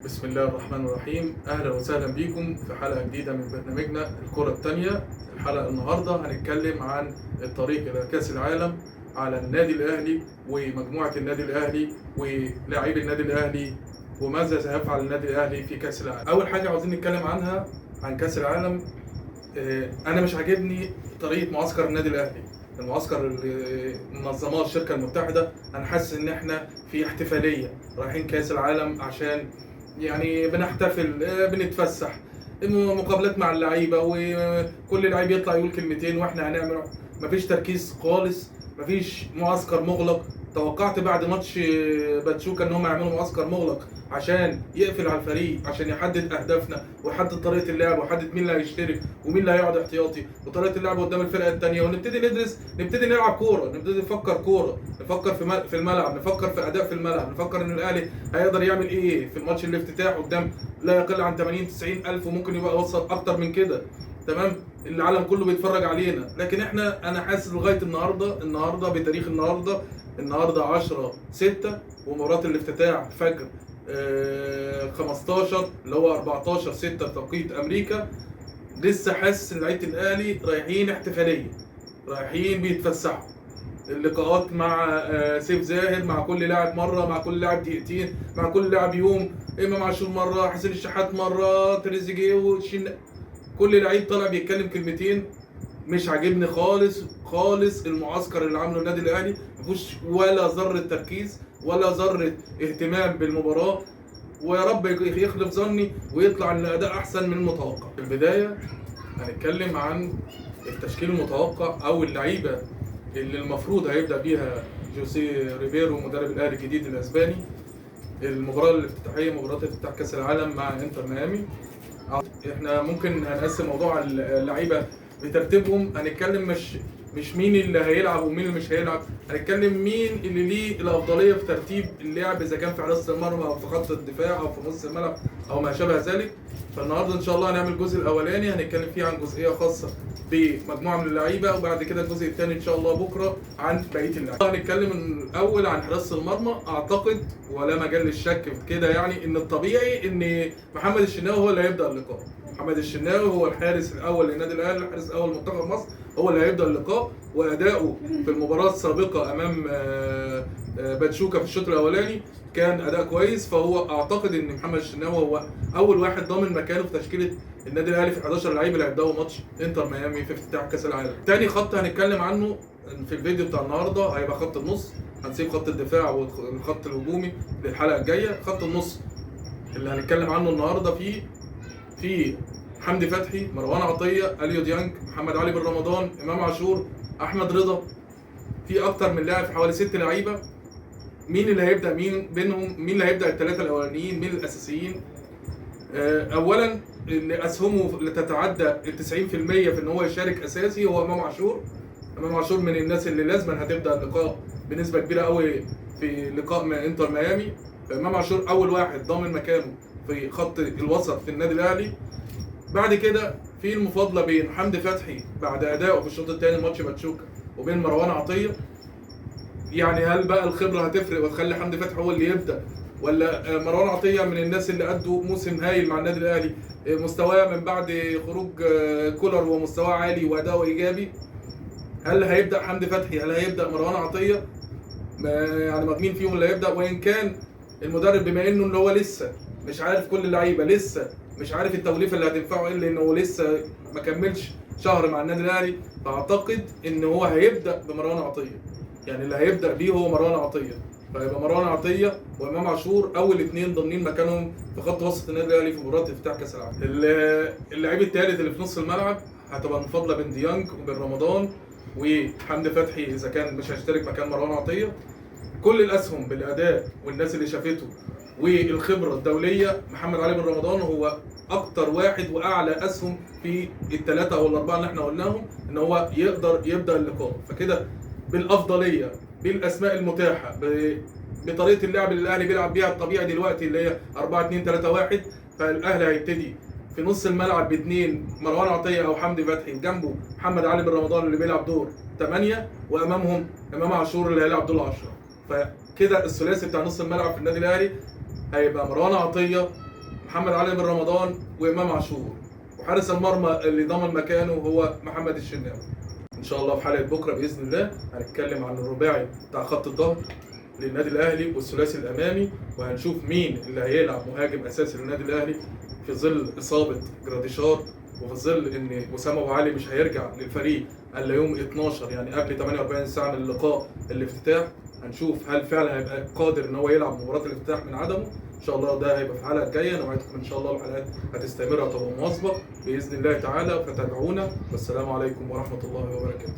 بسم الله الرحمن الرحيم. أهلا وسهلا بكم في حلقة جديدة من برنامجنا الكرة التانية. الحلقة النهاردة هنتكلم عن الطريق إلى كأس العالم على النادي الأهلي ومجموعة النادي الأهلي ولاعبي النادي الأهلي وماذا سيفعل النادي الأهلي في كأس العالم. أول حاجة عاوزين نتكلم عنها عن كأس العالم. أنا مش عاجبني طريقة معسكر النادي الأهلي، المعسكر اللي منظماه الشركة المتحدة. أنا حاسس إن إحنا في احتفالية رايحين كأس العالم عشان يعني بنحتفل، بنتفسح، مقابلات مع اللعيبه وكل لعيب يطلع يقول كلمتين واحنا هنعمل. مفيش تركيز خالص، مفيش معسكر مغلق. توقعت بعد ماتش باتشوكا ان هم يعملوا معسكر مغلق عشان يقفل على الفريق، عشان يحدد اهدافنا ويحدد طريقه اللعب ويحدد مين اللي هيشترك ومين اللي هيقعد احتياطي وطريقه اللعب قدام الفرقه الثانيه، ونبتدي ندرس، نبتدي نلعب كوره، نبتدي نفكر كوره، نفكر في الملعب، نفكر في اداء في الملعب، نفكر ان الاهلي هيقدر يعمل ايه في الماتش الافتتاح قدام لا يقل عن 80 90 الف، وممكن يبقى يوصل اكتر من كده. تمام، العالم كله بيتفرج علينا، لكن انا حاسس لغايه النهارده بتاريخ النهارده 10/6 ومباراه الافتتاح فجر 15 اللي هو 14/6 توقيت امريكا. لسه حاسس ان لعيبه الاهلي رايحين احتفاليه، رايحين بيتفسحوا. اللقاءات مع سيف زاهر، مع كل لاعب مره، مع كل لاعب دقيقتين، مع كل لاعب يوم، امام عاشور مره، حسين الشحات مره، تريزيجيه كل لعيب طالع بيتكلم كلمتين. مش عاجبني خالص خالص المعسكر اللي عامله النادي الاهلي. مفيهوش ولا ذره تركيز ولا ذره اهتمام بالمباراه، ويا رب يخلف ظني ويطلع الاداء احسن من المتوقع. في البدايه هنتكلم عن التشكيل المتوقع او اللعيبه اللي المفروض هيبدا بيها جوسيه ريبيرو مدرب الاهلي الجديد الاسباني. المباراه الافتتاحيه، مباراه افتتاح كاس العالم مع انتر ميامي. احنا ممكن هنقسم موضوع اللعيبه بترتيبهم. هنتكلم مش مين اللي هيلعب ومين اللي مش هيلعب، هنتكلم مين اللي ليه الافضليه في ترتيب اللعب، اذا كان في حراسه المرمى او في خط الدفاع او في نص الملعب او ما شابه ذلك. فالنهارده ان شاء الله هنعمل الجزء الاولاني هنتكلم فيه عن جزئيه خاصه بمجموعه من اللعيبه، وبعد كده الجزء الثاني ان شاء الله بكره عن بقيه اللعيبه. هنتكلم الاول عن حراسه المرمى. اعتقد ولا مجال للشك في كده يعني ان الطبيعي ان محمد الشناوي هو اللي هيبدا اللقاء. محمد الشناوي هو الحارس الاول للنادي الاهلي، الحارس الاول منتخب مصر، هو اللي هيبدا اللقاء. واداؤه في المباراه السابقه امام باتشوكا في الشوط الاولاني كان اداء كويس، فهو اعتقد ان محمد الشناوي هو اول واحد ضامن مكانه في تشكيله النادي الاهلي في 11 لعيب اللي هيبداوا ماتش انتر ميامي في افتتاح كاس العالم. تاني خط هنتكلم عنه في الفيديو بتاع النهارده هيبقى خط النص. هنسيب خط الدفاع والخط الهجومي للحلقه الجايه. خط النص اللي هنتكلم عنه النهارده في حمدي فتحي، مروان عطيه، اليو ديانج، محمد علي بن رمضان، امام عاشور، احمد رضا. في اكتر من لاعب، حوالي 6 لعيبه. مين اللي هيبدا مين بينهم؟ مين اللي هيبدا الثلاثه الاولانيين؟ مين الاساسيين؟ اولا اللي اسهمه اللي تتعدى ال 90% في ان هو يشارك اساسي هو امام عاشور. امام عاشور من الناس اللي لازما هتبدا اللقاء بنسبه كبيره قوي في لقاء مع انتر ميامي. امام عاشور اول واحد ضامن مكانه في خط الوسط في النادي الاهلي. بعد كده في المفاضله بين حمدي فتحي بعد ادائه في الشوط الثاني ماتش باتشوكا وبين مروان عطيه. يعني هل بقى الخبره هتفرق وتخلي حمدي فتحي هو اللي يبدا، ولا مروان عطيه من الناس اللي ادوا موسم هايل مع النادي الاهلي، مستواه من بعد خروج كولر ومستواه عالي واداؤه ايجابي؟ هل هيبدا حمدي فتحي؟ هل هيبدا مروان عطيه؟ يعني مين فيهم اللي هيبدا؟ وان كان المدرب بما انه اللي هو لسه مش عارف كل اللعيبه، لسه مش عارف التوليفه اللي هتنفعه ايه، لانه لسه ما كملش شهر مع النادي الاهلي، فاعتقد ان هو هيبدا بمروان عطيه. يعني اللي هيبدا بيه هو مروان عطيه، فيبقى مروان عطيه وامام عاشور اول اثنين ضامنين مكانهم في خط وسط النادي الاهلي في مباراه افتتاح كاس العالم. اللعيب الثالث اللي في نص الملعب هتبقى المفاضله بين ديانج وبين رمضان وحمدي فتحي اذا كان مش هيشترك مكان مروان عطيه. كل الاسهم بالاداء والناس اللي شافته والخبره الدوليه، محمد علي بن رمضان هو اكتر واحد واعلى اسهم في الثلاثه او الاربعه اللي احنا قلناهم ان هو يقدر يبدا اللقاء. فكده بالافضليه، بالاسماء المتاحه، بطريقه اللعب اللي الاهلي بيلعب بيها الطبيعي دلوقتي اللي هي 4-2-3-1، فالاهلي هيبتدي في نص الملعب باثنين، مروان عطيه او حمدي فتحي، جنبه محمد علي بن رمضان اللي بيلعب دور 8، وامامهم امام عاشور اللي هيلعب دور 10. فكده الثلاثي بتاع نص الملعب في النادي الاهلي هيبقى مروان عطيه محمد علي بن رمضان وامام عاشور، وحارس المرمى اللي ضمن مكانه هو محمد الشناوي. ان شاء الله في حلقه بكره باذن الله هنتكلم عن الرباعي بتاع خط الظهر للنادي الاهلي والثلاثي الامامي، وهنشوف مين اللي هيلعب مهاجم اساسي للنادي الاهلي في ظل اصابه جراديشار، وفي ظل ان اسامه ابو علي مش هيرجع للفريق الا يوم 12 يعني قبل 48 ساعه من اللقاء الافتتاح. هنشوف هل فعلا هيبقى قادر ان هو يلعب مباراه الافتتاح من عدمه. ان شاء الله ده هيبقى في الحلقه الجايه، نوعدكم ان شاء الله الحلقات هتستمر وتبقى مواظبه باذن الله تعالى، فتابعونا. والسلام عليكم ورحمه الله وبركاته.